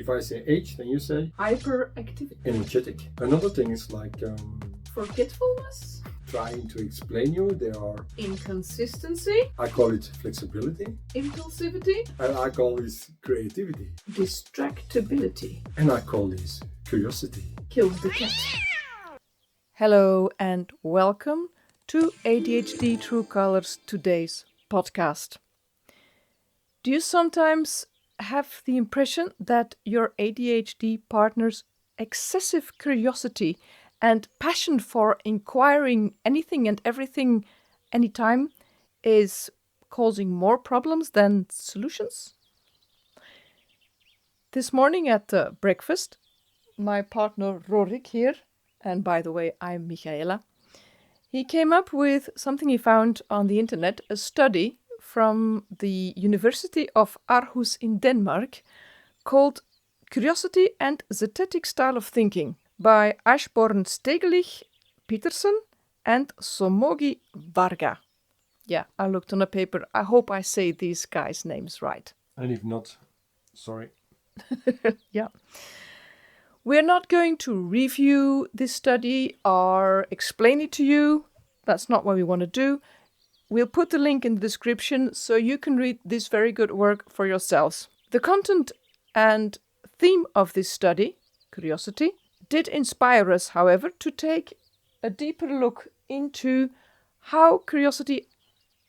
If I say H, then you say hyperactivity. energetic. Another thing is like Forgetfulness. trying to explain you. There are Inconsistency. I call it flexibility, Impulsivity. and I call this creativity, Distractibility. and I call this curiosity. Kills the cat. Hello and welcome to ADHD True Colors today's podcast. Do you sometimes have the impression that your ADHD partner's excessive curiosity and passion for inquiring anything and everything anytime is causing more problems than solutions? This morning at breakfast, my partner Rorik here, and by the way, I'm Michaela, he came up with something he found on the internet, a study from the University of Aarhus in Denmark called Curiosity and Zetetic Style of Thinking by Ashborn, Petersen, and Somogi Varga. Yeah, I looked on a paper. I hope I say these guys' names right. And if not, sorry. Yeah. We're not going to review this study or explain it to you. That's not what we want to do. We'll put the link in the description so you can read this very good work for yourselves. The content and theme of this study, curiosity, did inspire us, however, to take a deeper look into how curiosity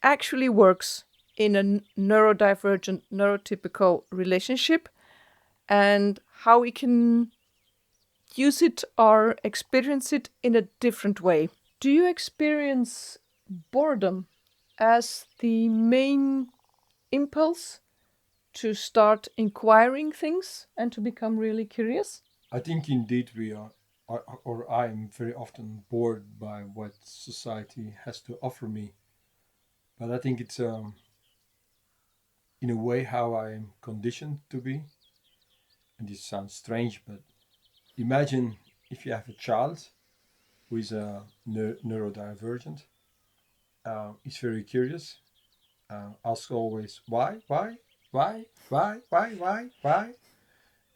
actually works in a neurodivergent, neurotypical relationship and how we can use it or experience it in a different way. Do you experience boredom as the main impulse to start inquiring things and to become really curious? I think indeed we are, or I am very often bored by what society has to offer me. But I think it's in a way how I am conditioned to be. And this sounds strange, but imagine if you have a child who is neurodivergent, is very curious, asks always why,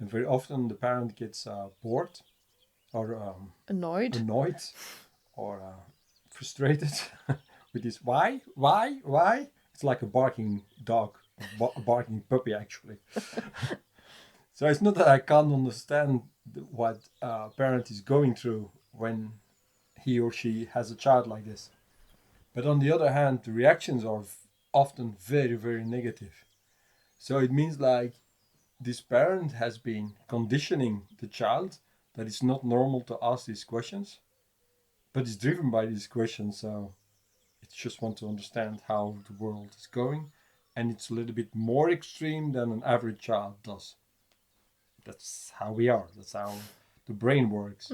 and very often the parent gets bored or Annoyed. or frustrated with this why. It's like a barking dog, a barking puppy actually. So it's not that I can't understand what a parent is going through when he or she has a child like this. But on the other hand, the reactions are often very, very negative. So it means like this parent has been conditioning the child that it's not normal to ask these questions, but it's driven by these questions. So it just wants to understand how the world is going. And it's a little bit more extreme than an average child does. That's how we are. That's how the brain works.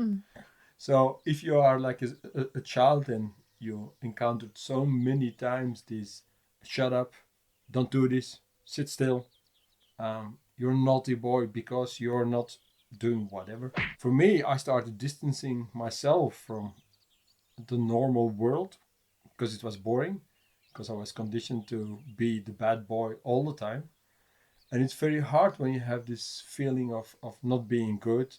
So if you are like a child and you encountered so many times this shut up, don't do this, sit still, you're a naughty boy because you're not doing whatever. For me, I started distancing myself from the normal world because it was boring, because I was conditioned to be the bad boy all the time. And it's very hard when you have this feeling of not being good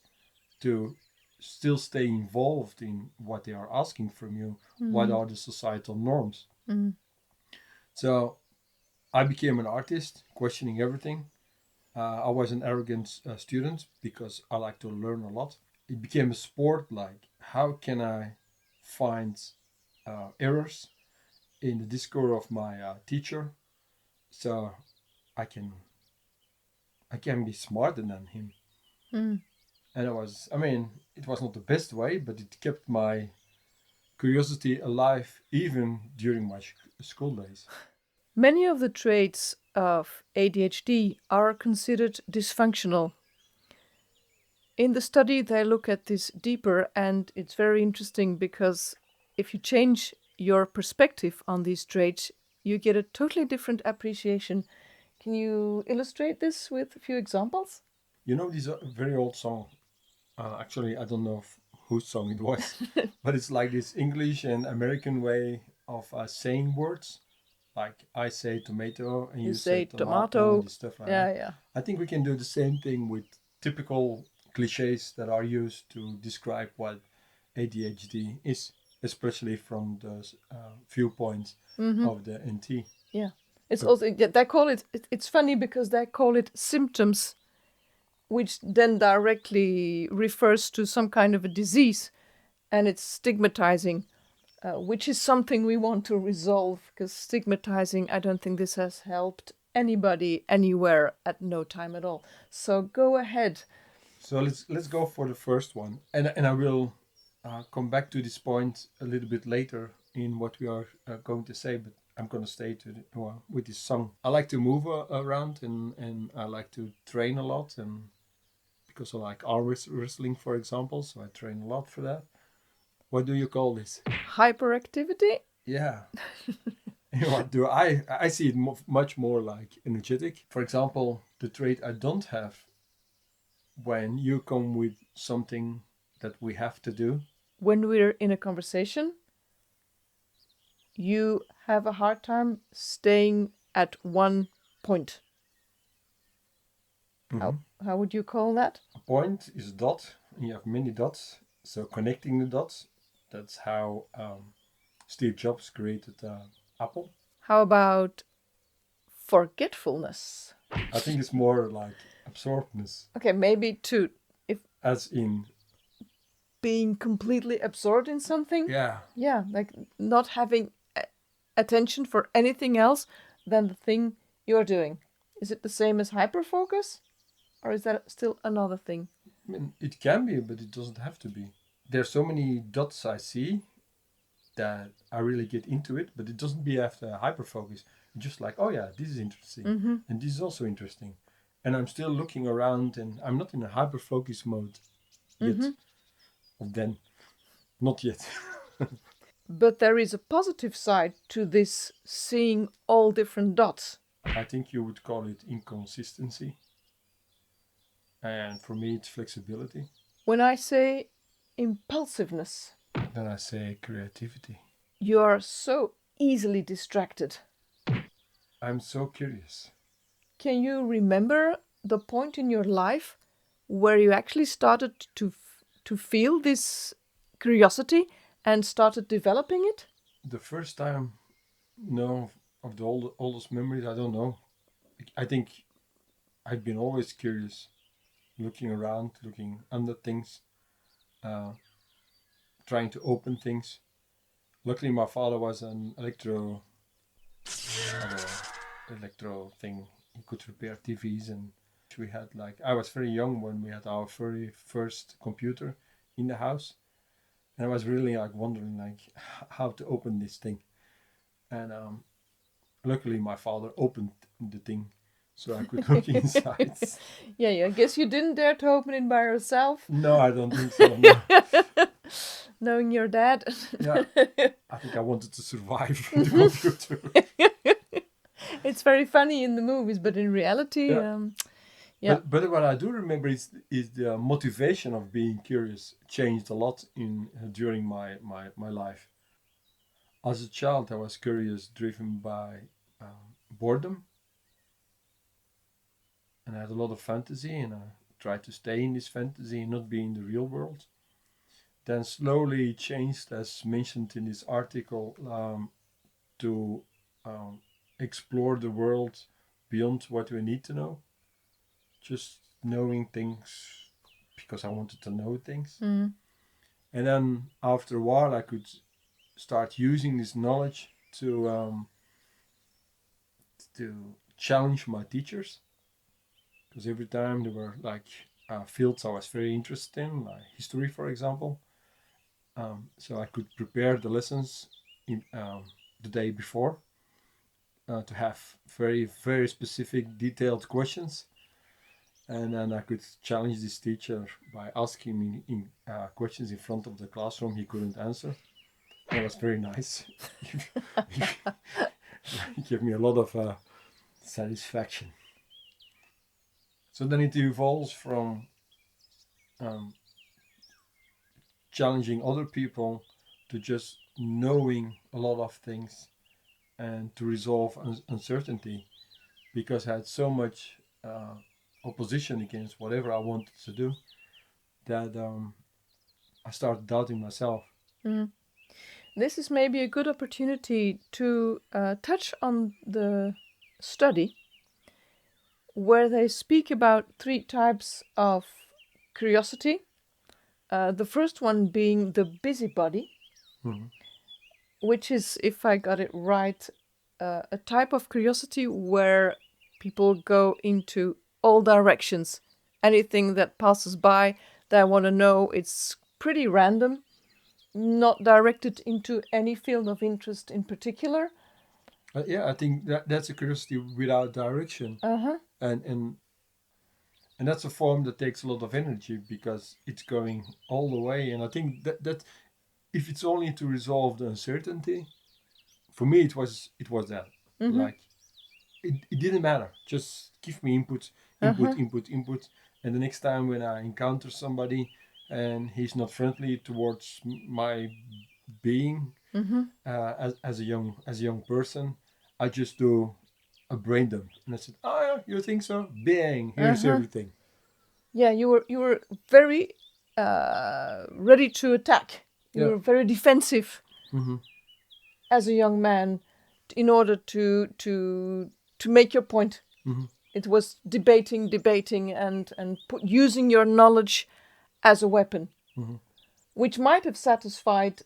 to still stay involved in what they are asking from you. What are the societal norms? So I became an artist, questioning everything. I was an arrogant student because I like to learn a lot. It became a sport, like how can I find errors in the discourse of my teacher so I can be smarter than him. And it was not the best way, but it kept my curiosity alive even during my school days. Many of the traits of ADHD are considered dysfunctional. In the study, they look at this deeper, and it's very interesting because if you change your perspective on these traits, you get a totally different appreciation. Can you illustrate this with a few examples? You know, this very old song. Actually, I don't know whose song it was, but it's like this English and American way of saying words. Like I say tomato and you say tomato and this stuff like that. Yeah. I think we can do the same thing with typical cliches that are used to describe what ADHD is, especially from the viewpoints of the NT. Yeah. It's But- also, they call it's funny because they call it symptoms, which then directly refers to some kind of a disease, and it's stigmatizing, which is something we want to resolve, because stigmatizing, I don't think this has helped anybody anywhere at no time at all. So go ahead. So let's go for the first one, and I will come back to this point a little bit later in what we are going to say, but I'm going to stay with this song. I like to move around, and I like to train a lot, and because I like arm wrestling, for example, so I train a lot for that. What do you call this? Hyperactivity? Yeah. What do I see it much more like energetic. For example, the trait I don't have, when you come with something that we have to do. When we're in a conversation, you have a hard time staying at one point. How would you call that? A point is a dot, and you have many dots. So connecting the dots, that's how Steve Jobs created Apple. How about forgetfulness? I think it's more like absorbedness, Okay, maybe two. If as in, being completely absorbed in something. yeah, Yeah, like not having attention for anything else than the thing you're doing. Is it the same as hyperfocus? Or is that still another thing? I mean, it can be, but it doesn't have to be. There's so many dots I see that I really get into it, but it doesn't be after hyperfocus. Just like, oh yeah, this is interesting, and this is also interesting, and I'm still looking around, and I'm not in a hyperfocus mode yet. Or then, not yet. But there is a positive side to this seeing all different dots. I think you would call it inconsistency, and for me, it's flexibility. When I say impulsiveness, Then I say creativity. you are so easily distracted. I'm so curious. Can you remember the point in your life where you actually started to feel this curiosity and started developing it? The first time, no, of the oldest memories, I don't know. I think I've been always curious, looking around, looking under things, trying to open things. Luckily, my father was an electro thing. He could repair TVs, and we had I was very young when we had our very first computer in the house, and I was really wondering how to open this thing, and luckily my father opened the thing, so I could look inside. Yeah, I guess you didn't dare to open it by yourself. No, I don't think so. No. Knowing your dad. Yeah, I think I wanted to survive the computer. It's very funny in the movies, but in reality, Yeah. Yeah. But what I do remember is the motivation of being curious changed a lot during my life. As a child, I was curious, driven by boredom, and I had a lot of fantasy, and I tried to stay in this fantasy and not be in the real world. Then slowly changed, as mentioned in this article, to explore the world beyond what we need to know. Just knowing things because I wanted to know things. Mm. And then after a while, I could start using this knowledge to challenge my teachers, because every time there were fields I was very interested in, like history, for example. So I could prepare the lessons in the day before to have very, very specific, detailed questions. And then I could challenge this teacher by asking me questions in front of the classroom he couldn't answer. That was very nice. It gave me a lot of satisfaction. So then it evolves from challenging other people to just knowing a lot of things and to resolve uncertainty, because I had so much opposition against whatever I wanted to do, that I started doubting myself. This is maybe a good opportunity to touch on the study where they speak about 3 types of curiosity. The first one being the busybody, which is, if I got it right, a type of curiosity where people go into all directions. Anything that passes by, they want to know. It's pretty random, not directed into any field of interest in particular. Yeah, I think that's a curiosity without direction. And that's a form that takes a lot of energy because it's going all the way. And I think that if it's only to resolve the uncertainty, for me it was that. Like it didn't matter. Just give me input, input. And the next time when I encounter somebody and he's not friendly towards my being as a young person, I just do a brain dump. And I said, "Oh, yeah, you think so? Bang! Here's everything." Yeah, you were very ready to attack. You were very defensive as a young man in order to make your point. It was debating and using your knowledge as a weapon, which might have satisfied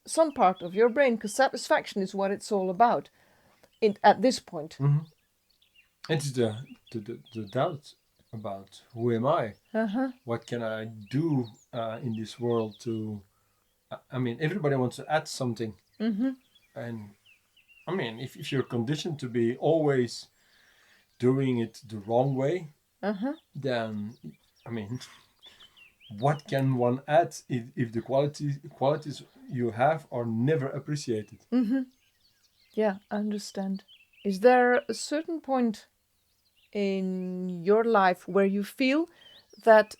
some part of your brain, because satisfaction is what it's all about at this point. It's the doubt about who am I? What can I do in this world to... I mean, everybody wants to add something. And I mean, if you're conditioned to be always doing it the wrong way, then, I mean, what can one add if the qualities you have are never appreciated? Yeah, I understand. Is there a certain point in your life where you feel that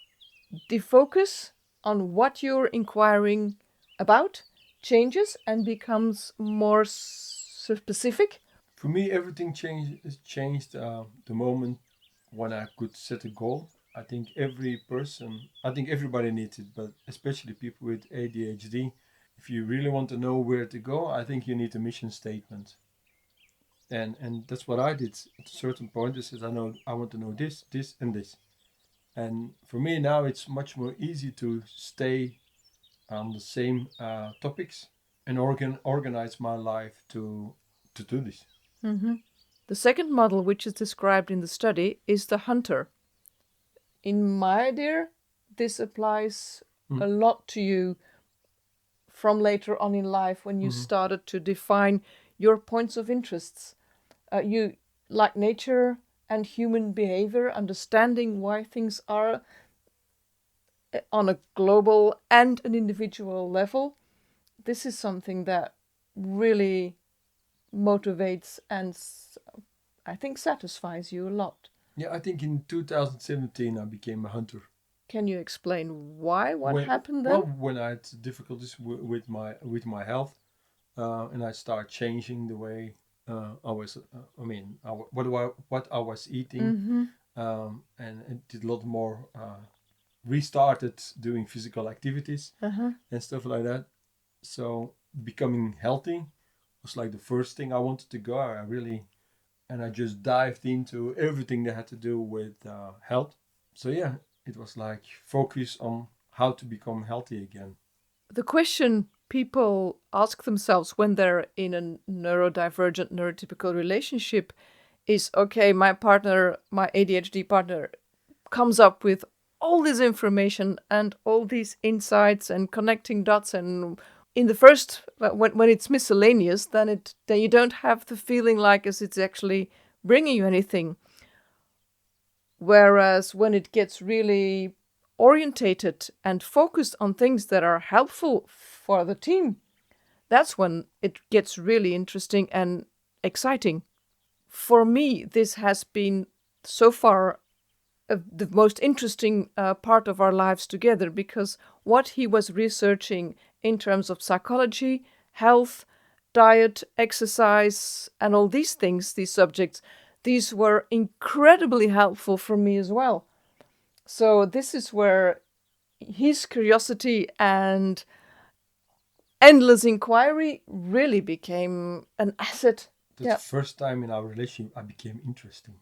the focus on what you're inquiring about changes and becomes more specific? For me, everything changed the moment when I could set a goal. I think everybody needs it, but especially people with ADHD. If you really want to know where to go, I think you need a mission statement. And that's what I did. At a certain point, I said, I want to know this, and this. And for me now, it's much more easy to stay on the same topics and organize my life to do this. The second model, which is described in the study, is the hunter. In my idea, this applies a lot to you from later on in life when you started to define your points of interests. You like nature and human behavior, understanding why things are on a global and an individual level. This is something that really motivates and I think satisfies you a lot. Yeah, I think in 2017 I became a hunter. Can you explain why? What happened then? Well, when I had difficulties with my health, and I started changing the way I was. What I was eating, and did a lot more. Restarted doing physical activities and stuff like that. So becoming healthy was like the first thing I wanted to go. I just dived into everything that had to do with health. So yeah, it was like focus on how to become healthy again. The question people ask themselves when they're in a neurodivergent, neurotypical relationship is, okay, my ADHD partner comes up with all this information and all these insights and connecting dots, and in the first, when it's miscellaneous, then you don't have the feeling like as it's actually bringing you anything. Whereas when it gets really orientated and focused on things that are helpful for the team, that's when it gets really interesting and exciting. For me, this has been so far the most interesting part of our lives together, because what he was researching in terms of psychology, health, diet, exercise, and all these things, these subjects, these were incredibly helpful for me as well. So this is where his curiosity and endless inquiry really became an asset. That's the first time in our relationship I became interesting.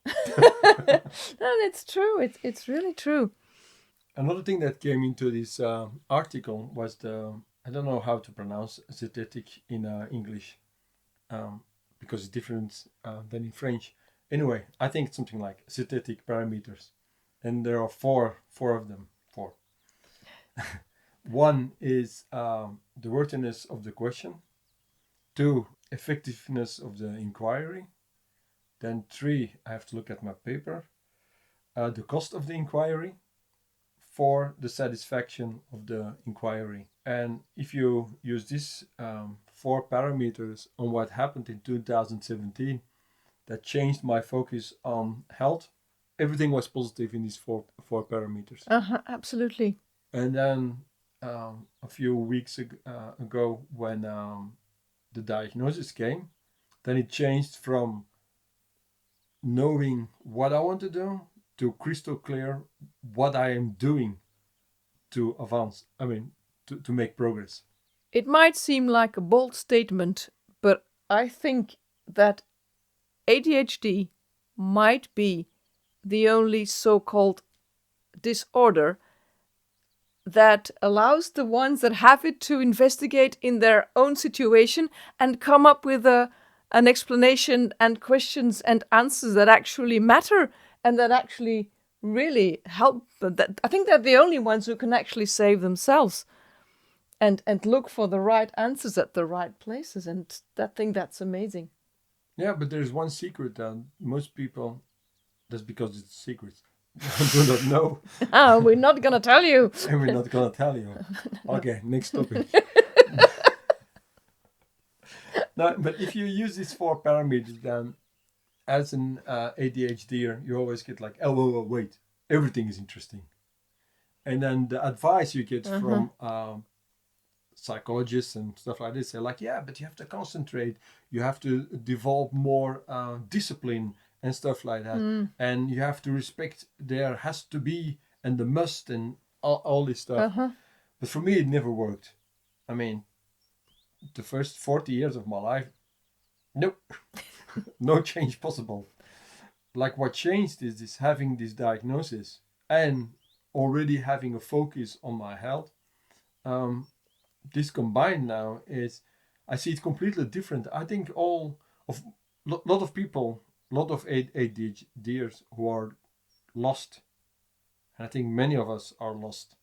And it's true. It's really true. Another thing that came into this article was I don't know how to pronounce zetetic in English, because it's different than in French. Anyway, I think it's something like zetetic parameters, and there are four of them. Four. One is the worthiness of the question. 2, effectiveness of the inquiry. Then 3, I have to look at my paper. The cost of the inquiry. 4, the satisfaction of the inquiry. And if you use these 4 parameters on what happened in 2017, that changed my focus on health. Everything was positive in these four parameters. Absolutely. And then a few weeks ago, when the diagnosis came, then it changed from knowing what I want to do to crystal clear what I am doing to advance. I mean, to make progress. It might seem like a bold statement, but I think that ADHD might be the only so-called disorder that allows the ones that have it to investigate in their own situation and come up with an explanation and questions and answers that actually matter and that actually really help. I think they're the only ones who can actually save themselves and look for the right answers at the right places. And I think that's amazing. Yeah, but there's one secret that most people, that's because it's a secret, do not know. We're not going to tell you. And we're not going to tell you. Okay, next topic. No, but if you use these 4 parameters, then as an ADHDer, you always get like, oh, wait, everything is interesting. And then the advice you get from psychologists and stuff like this, they're like, yeah, but you have to concentrate, you have to develop more discipline and stuff like that, and you have to respect, there has to be, and the must, and all this stuff. But for me, it never worked. I mean, the first 40 years of my life, nope, no change possible. Like, what changed is this, having this diagnosis and already having a focus on my health. This combined now is, I see it completely different. I think lot of people, lot of ADHDers who are lost, and I think many of us are lost,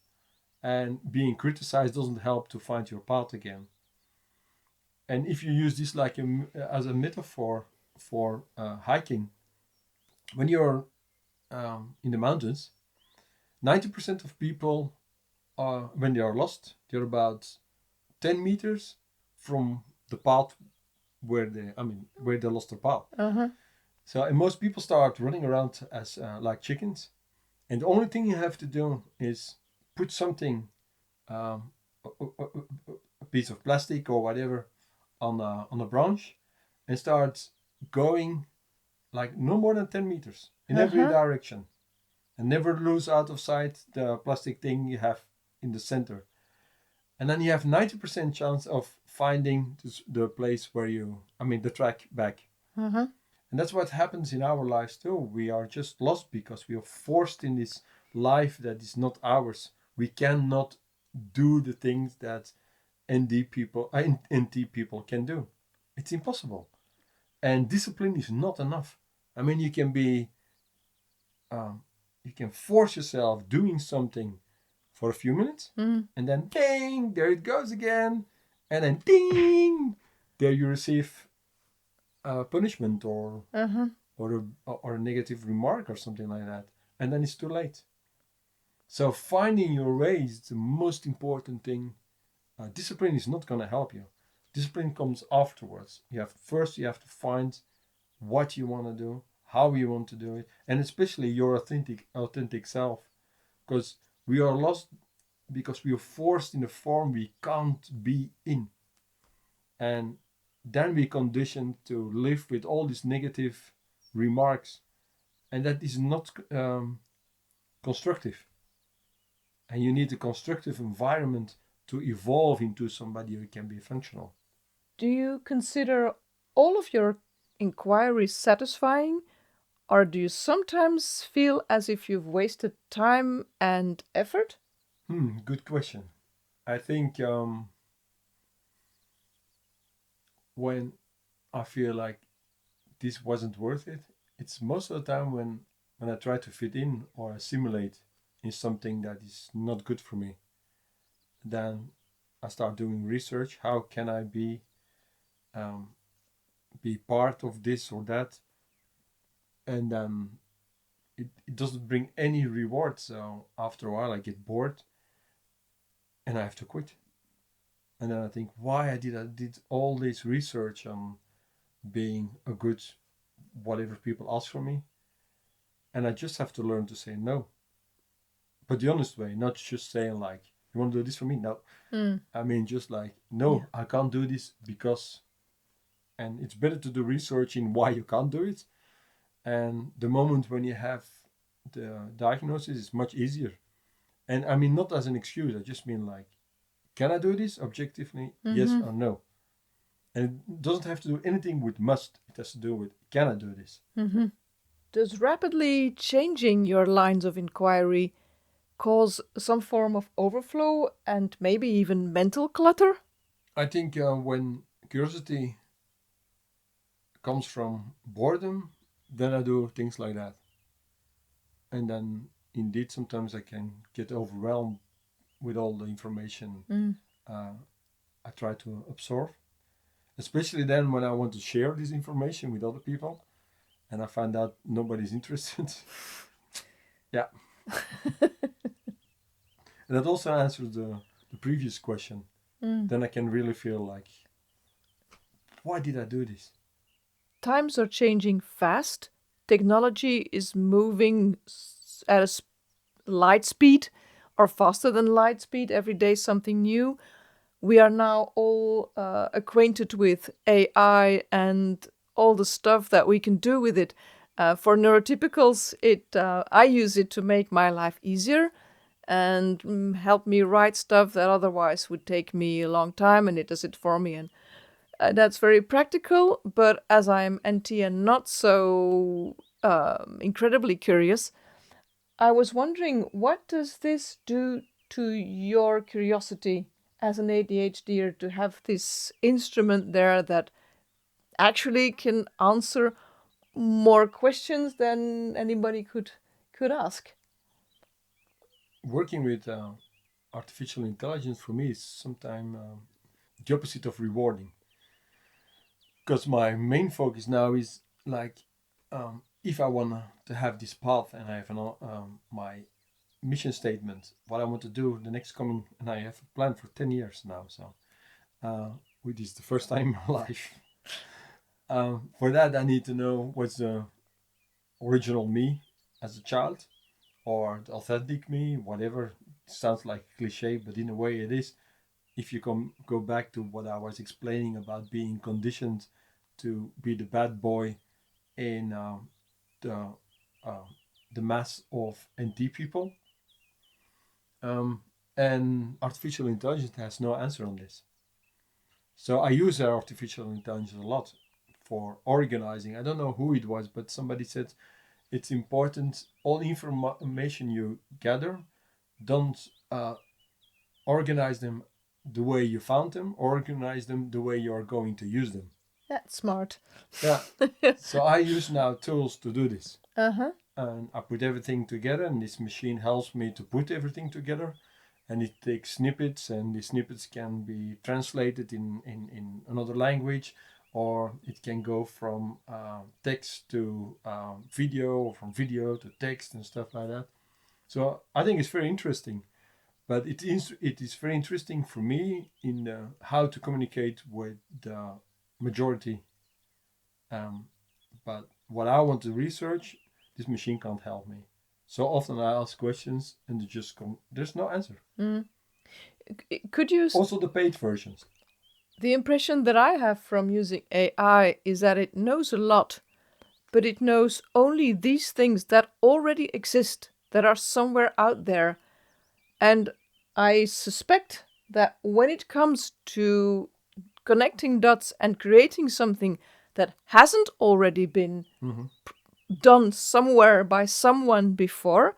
and being criticized doesn't help to find your path again. And if you use this like as a metaphor for hiking, when you're in the mountains, 90% of people are, when they are lost, they're about 10 meters from the path where they lost their path. So, and most people start running around as like chickens, and the only thing you have to do is put something, a piece of plastic or whatever, on a branch, and start going like no more than 10 meters in every direction, and never lose out of sight the plastic thing you have in the center. And then you have 90% chance of finding the place where the track back. And that's what happens in our lives too. We are just lost because we are forced in this life that is not ours. We cannot do the things that NT people can do. It's impossible. And discipline is not enough. I mean, you can force yourself doing something for a few minutes, and then ding, there it goes again, and then ding, there you receive punishment or a negative remark or something like that, and then it's too late. So finding your way is the most important thing. Discipline is not going to help you. Discipline comes afterwards. You have to find what you want to do, how you want to do it, and especially your authentic self, because we are lost because we are forced in a form we can't be in. And then we conditioned to live with all these negative remarks. And that is not constructive. And you need a constructive environment to evolve into somebody who can be functional. Do you consider all of your inquiries satisfying, or do you sometimes feel as if you've wasted time and effort? Good question. I think when I feel like this wasn't worth it, it's most of the time when I try to fit in or assimilate in something that is not good for me. Then I start doing research. How can I um, be part of this or that? And it doesn't bring any reward. So after a while, I get bored and I have to quit. And then I think, why I did all this research on being a good whatever people ask from me, and I just have to learn to say no. But the honest way, not just saying like, "You want to do this for me?" No, I mean just like, no, Yeah. I can't do this because, and it's better to do research in why you can't do it. And the moment when you have the diagnosis, is much easier. And I mean not as an excuse. I just mean like, can I do this objectively? Yes or no. And it doesn't have to do anything with must. It has to do with, can I do this? Does rapidly changing your lines of inquiry cause some form of overflow and maybe even mental clutter? I think when curiosity comes from boredom, then I do things like that. And then indeed, sometimes I can get overwhelmed with all the information I try to absorb. Especially then when I want to share this information with other people and I find out nobody's interested. Yeah. And that also answers the previous question. Then I can really feel like, why did I do this? Times are changing fast. Technology is moving at a light speed or faster than light speed. Every day, something new. We are now all acquainted with AI and all the stuff that we can do with it. For neurotypicals, I use it to make my life easier and help me write stuff that otherwise would take me a long time, and it does it for me. And that's very practical. But as I'm NT and not so incredibly curious, I was wondering, what does this do to your curiosity as an ADHDer to have this instrument there that actually can answer more questions than anybody could ask? Working with artificial intelligence for me is sometimes the opposite of rewarding. Because my main focus now is like, if I want to have this path and I have my mission statement, what I want to do the next coming, and I have a plan for 10 years now. So, which is the first time in my life. For that, I need to know what's the original me as a child, or the authentic me, whatever. It sounds like a cliche, but in a way it is. If you go back to what I was explaining about being conditioned to be the bad boy in the mass of NT people, and artificial intelligence has no answer on this. So I use artificial intelligence a lot for organizing. I don't know who it was, but somebody said it's important. All information you gather, don't organize them the way you found them. Organize them the way you are going to use them. That's smart. Yeah. So I use now tools to do this. Uh-huh. And I put everything together, and this machine helps me to put everything together. And it takes snippets, and the snippets can be translated in another language, or it can go from text to video, or from video to text and stuff like that. So I think it's very interesting. But it is very interesting for me in how to communicate with the majority. But what I want to research, this machine can't help me. So often I ask questions and they just come, there's no answer. Could you... Also the paid versions. The impression that I have from using AI is that it knows a lot, but it knows only these things that already exist that are somewhere out there. And I suspect that when it comes to connecting dots and creating something that hasn't already been done somewhere by someone before,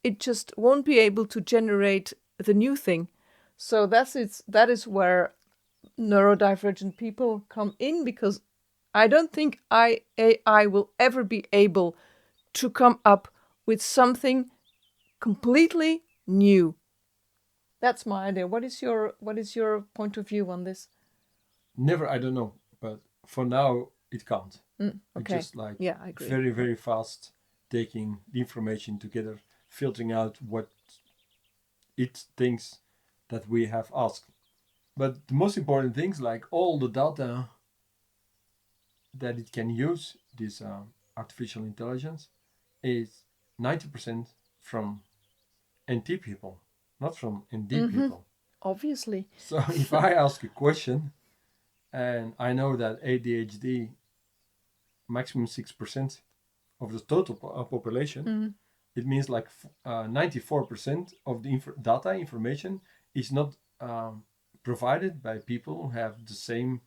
it just won't be able to generate the new thing. So that is where neurodivergent people come in, because I don't think AI will ever be able to come up with something completely new. That's my idea. What is your point of view on this? Never, I don't know, but for now it can't. Okay. It's just like Yeah, I agree. very, very fast taking the information together, filtering out what it thinks that we have asked. But the most important things, like all the data that it can use, this artificial intelligence, is 90% from NT people, not from ND people. Obviously. So if I ask a question and I know that ADHD maximum 6% of the total population, it means like 94% of the data information is not provided by people who have the same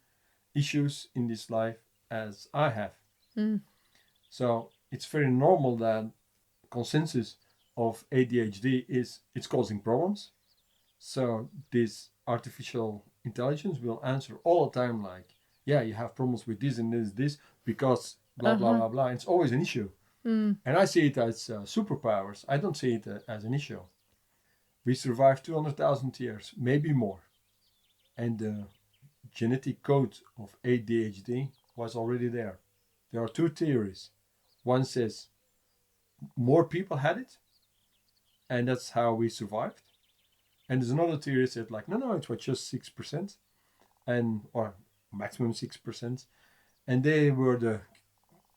issues in this life as I have. So it's very normal that consensus of ADHD is it's causing problems. So this artificial intelligence will answer all the time like, yeah, you have problems with this and this because blah, blah, blah, blah. It's always an issue. And I see it as superpowers. I don't see it as an issue. We survived 200,000 years, maybe more. And the genetic code of ADHD was already there. There are two theories. One says more people had it, and that's how we survived. And there's another theory that said like, no, it was just 6%, or maximum 6%. And they were the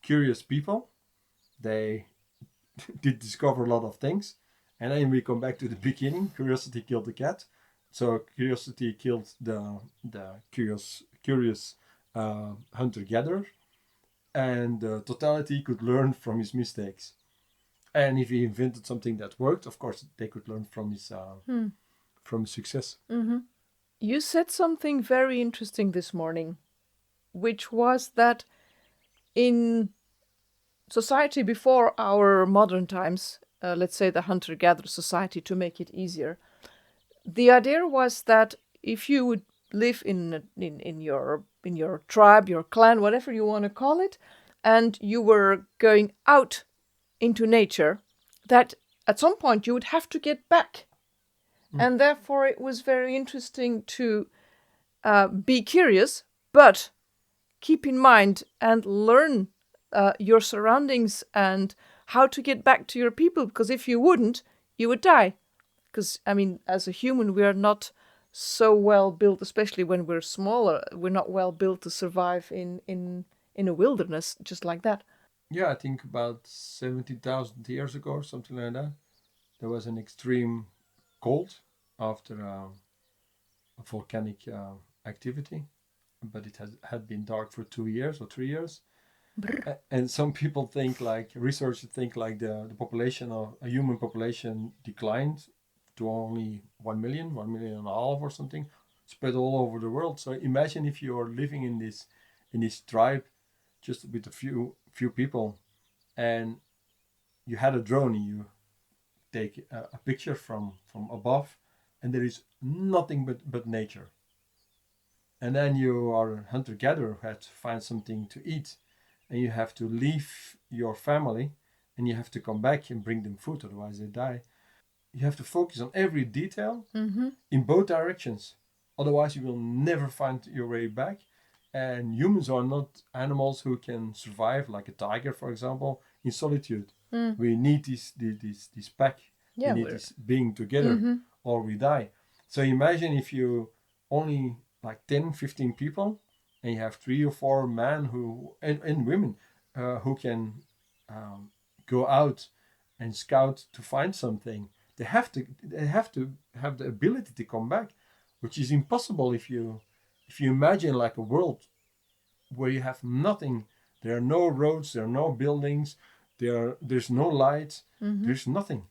curious people. They did discover a lot of things. And then we come back to the beginning. Curiosity killed the cat. So curiosity killed the curious hunter-gatherer. And totality could learn from his mistakes. And if he invented something that worked, of course, they could learn from his success. You said something very interesting this morning, which was that in society before our modern times, let's say the hunter-gatherer society, to make it easier, the idea was that if you would live in your tribe, your clan, whatever you want to call it, and you were going out into nature, that at some point you would have to get back. And therefore it was very interesting to be curious, but keep in mind and learn your surroundings and how to get back to your people, because if you wouldn't, you would die. Because, I mean, as a human, we are not so well built, especially when we're smaller, we're not well built to survive in a wilderness just like that. Yeah, I think about 70,000 years ago or something like that, there was an extreme cold after a volcanic activity, but it had been dark for 2 years or 3 years. And some people think, like researchers think, like the population of a human population declined to only 1 million, 1.5 million or something, spread all over the world. So imagine if you are living in this tribe, just with a few people, and you had a drone, and you take a picture from above, and there is nothing but nature. And then you are a hunter-gatherer who has to find something to eat, and you have to leave your family, and you have to come back and bring them food, otherwise they die. You have to focus on every detail in both directions, otherwise you will never find your way back. And humans are not animals who can survive, like a tiger, for example, in solitude. We need this pack. Yeah, we need this being together, or we die. So imagine if you only like 10, 15 people, and you have 3 or 4 men and women who can go out and scout to find something. They have to have the ability to come back, which is impossible if you imagine like a world where you have nothing. There are no roads, there are no buildings, there's no light, there's nothing.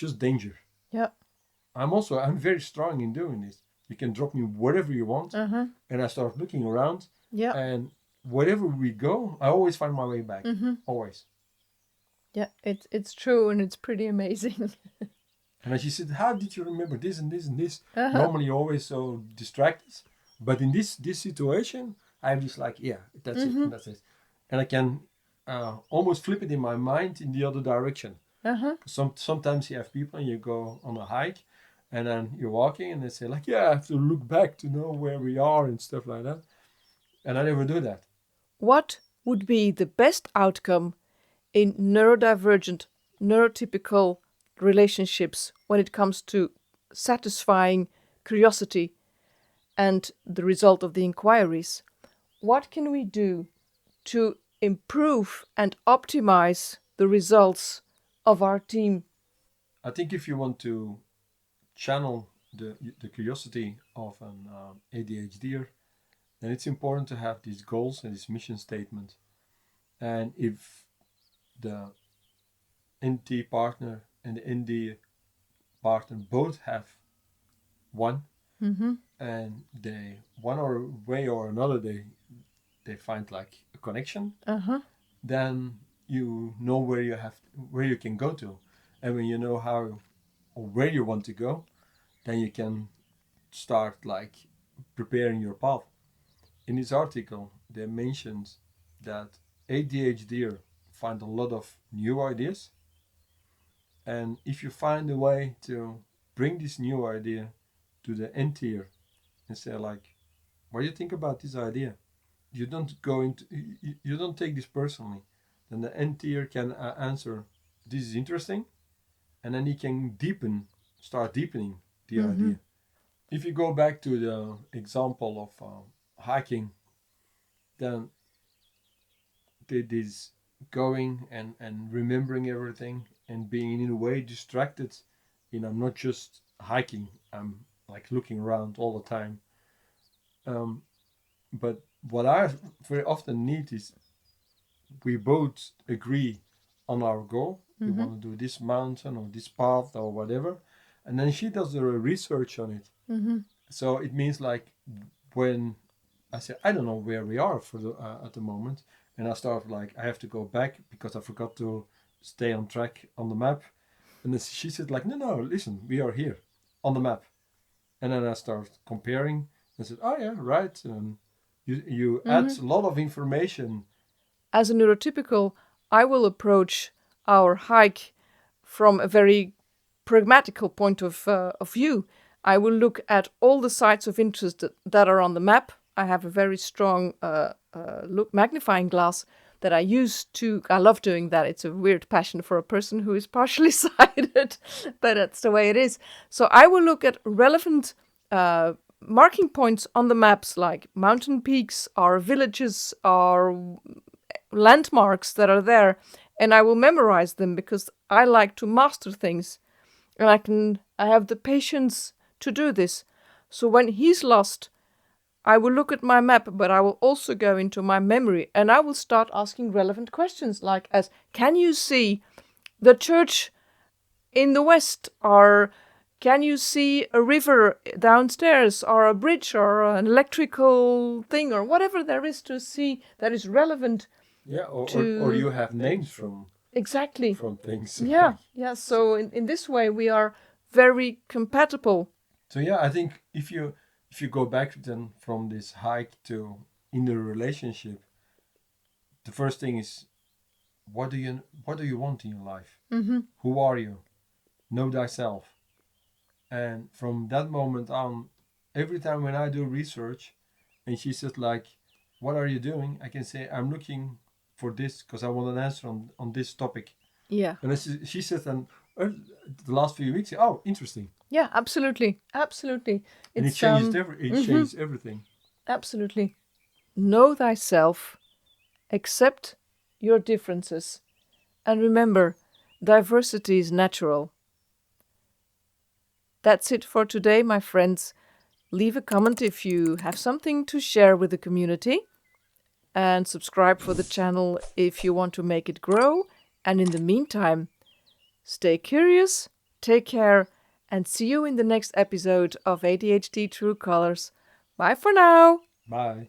just danger. Yeah. I'm very strong in doing this. You can drop me wherever you want, and I start looking around, Yeah. and wherever we go, I always find my way back. Always. Yeah, it's true, and it's pretty amazing. And she said, "How did you remember this and this and this?" Normally, you're always so distracted, but in this situation, I'm just like, "Yeah, that's it, that's it," and I can almost flip it in my mind in the other direction. Sometimes you have people and you go on a hike, and then you're walking, and they say like, "Yeah, I have to look back to know where we are," and stuff like that, and I never do that. What would be the best outcome in neurodivergent, neurotypical relationships when it comes to satisfying curiosity and the result of the inquiries? What can we do to improve and optimize the results of our team? I think if you want to channel the curiosity of an ADHDer, then it's important to have these goals and this mission statement. And if the NT partner and the ND partner both have one, and they one or way or another they find like a connection, then you know where you can go to, and when you know how or where you want to go, then you can start like preparing your path. In this article, they mentioned that ADHD find a lot of new ideas, and if you find a way to bring this new idea to the end tier and say like, what do you think about this idea? You don't go into you don't take this personally, then the end tier can answer, this is interesting, and then he can start deepening the idea. If you go back to the example of hiking, then this going and remembering everything and being in a way distracted. I'm not just hiking, I'm like looking around all the time. But what I very often need is we both agree on our goal. We want to do this mountain or this path or whatever. And then she does the research on it. So it means like when I say, I don't know where we are at the moment. And I start like, I have to go back because I forgot to stay on track on the map. And then she said like, no, listen, we are here on the map. And then I start comparing and said, oh yeah, right. And you add a lot of information. As a neurotypical, I will approach our hike from a very pragmatical point of view. I will look at all the sites of interest that are on the map. I have a very strong magnifying glass that I use to. I love doing that. It's a weird passion for a person who is partially sighted, but that's the way it is. So I will look at relevant marking points on the maps, like mountain peaks, our villages, our landmarks that are there, and I will memorize them because I like to master things, and I have the patience to do this. So when he's lost, I will look at my map, but I will also go into my memory and I will start asking relevant questions like can you see the church in the west, or can you see a river downstairs, or a bridge, or an electrical thing, or whatever there is to see that is relevant. Yeah, or you have names from exactly from things. Yeah. So in this way we are very compatible. So yeah, I think if you go back then from this hike to in the relationship, the first thing is what do you want in your life? Who are you? Know thyself. And from that moment on, every time when I do research and she says like, what are you doing? I can say, I'm looking for this because I want an answer on this topic. Yeah. And she says, and the last few weeks, oh, interesting. Yeah, absolutely. And it changes changes everything. Absolutely. Know thyself, accept your differences, and remember, diversity is natural. That's it for today, my friends. Leave a comment if you have something to share with the community, and subscribe for the channel if you want to make it grow. And in the meantime, stay curious take care, and see you in the next episode of ADHD True Colors. Bye for now. Bye.